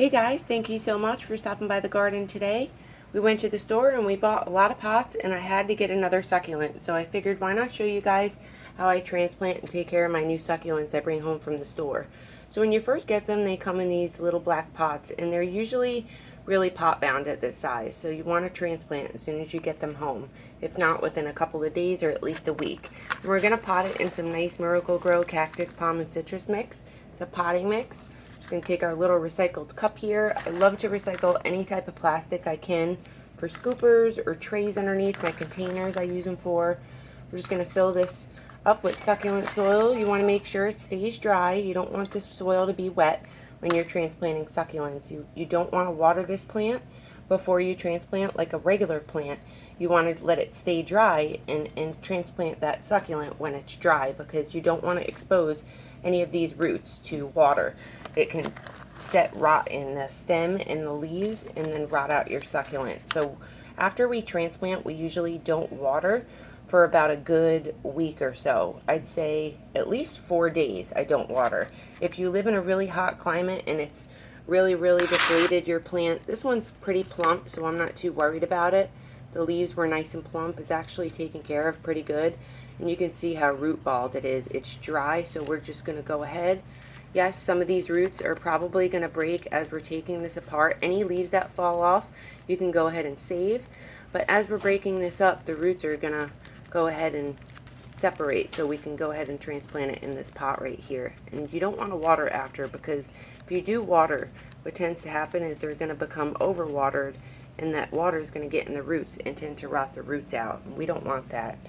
Hey guys, thank you so much for stopping by the garden today. We went to the store and we bought a lot of pots and I had to get another succulent. So I figured why not show you guys how I transplant and take care of my new succulents I bring home from the store. So when you first get them, they come in these little black pots and they're usually really pot bound at this size. So you want to transplant as soon as you get them home. If not, within a couple of days or at least a week. And we're going to pot it in some nice Miracle-Gro cactus, palm, and citrus mix. It's a potting mix. Going to take our little recycled cup here. I love to recycle any type of plastic I can for scoopers or trays underneath my containers I use them for. We're just going to fill this up with succulent soil. You want to make sure it stays dry. You don't want this soil to be wet when you're transplanting succulents. You don't want to water this plant before you transplant like a regular plant. You want to let it stay dry and transplant that succulent when it's dry, because you don't want to expose any of these roots to water. It can set rot in the stem and the leaves and then rot out your succulent. So after we transplant, we usually don't water for about a good week or so. I'd say at least 4 days I don't water. If you live in a really hot climate and it's really deflated your plant, this one's pretty plump, so I'm not too worried about it. The leaves were nice and plump. It's actually taken care of pretty good. And you can see how root balled it is. It's dry, so we're just going to go ahead. Yes, some of these roots are probably going to break as we're taking this apart. Any leaves that fall off, you can go ahead and save. But as we're breaking this up, the roots are going to go ahead and separate, so we can go ahead and transplant it in this pot right here. And you don't want to water after, because if you do water, what tends to happen is they're going to become overwatered, and that water is going to get in the roots and tend to rot the roots out. And we don't want that.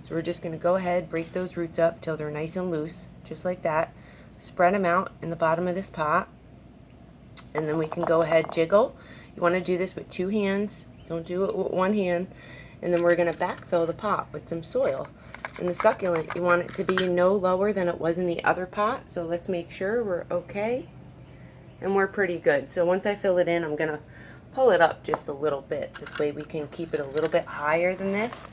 So we're just going to go ahead, break those roots up till they're nice and loose, just like that. Spread them out in the bottom of this pot, and then we can go ahead, jiggle. You want to do this with 2 hands. Don't do it with 1 hand. And then we're going to backfill the pot with some soil. And the succulent, you want it to be no lower than it was in the other pot. So let's make sure we're okay. And we're pretty good. So once I fill it in, I'm going to pull it up just a little bit. This way we can keep it a little bit higher than this.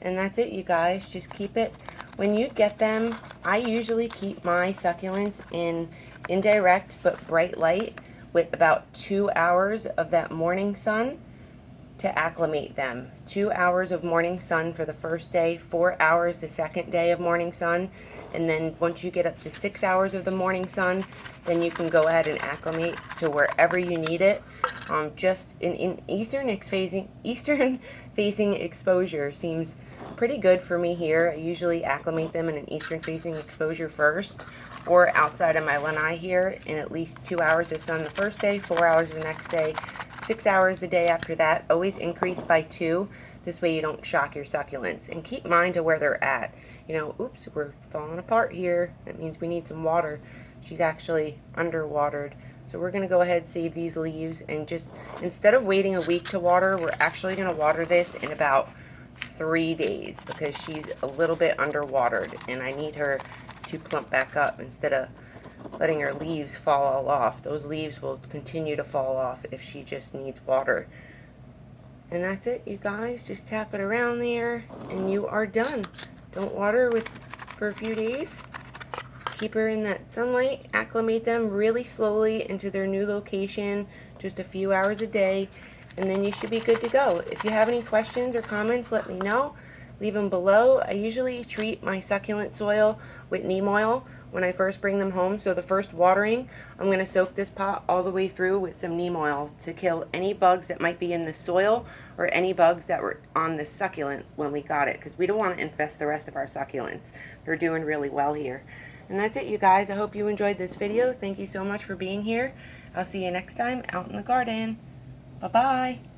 And that's it, you guys. Just keep it. When you get them, I usually keep my succulents in indirect but bright light with about 2 hours of that morning sun to acclimate them. 2 hours of morning sun for the first day, 4 hours the second day of morning sun, and then once you get up to 6 hours of the morning sun, then you can go ahead and acclimate to wherever you need it. Just in eastern facing exposure seems pretty good for me here. I usually acclimate them in an eastern facing exposure first, or outside of my lanai here in at least 2 hours of sun the first day, 4 hours the next day, 6 hours the day after that. Always increase by 2. This way you don't shock your succulents. And keep mind to where they're at. You know, oops, we're falling apart here. That means we need some water. She's actually underwatered. So we're going to go ahead, save these leaves, and just, instead of waiting a week to water, we're actually going to water this in about 3 days, because she's a little bit underwatered and I need her to plump back up instead of letting her leaves fall all off. Those leaves will continue to fall off if she just needs water. And that's it, you guys. Just tap it around there and you are done. Don't water for a few days. Keep her in that sunlight. Acclimate them really slowly into their new location, just a few hours a day, and then you should be good to go. If you have any questions or comments, let me know. Leave them below. I usually treat my succulent soil with neem oil when I first bring them home. So the first watering, I'm going to soak this pot all the way through with some neem oil to kill any bugs that might be in the soil or any bugs that were on the succulent when we got it, because we don't want to infest the rest of our succulents. They're doing really well here. And that's it, you guys. I hope you enjoyed this video. Thank you so much for being here. I'll see you next time out in the garden. Bye-bye.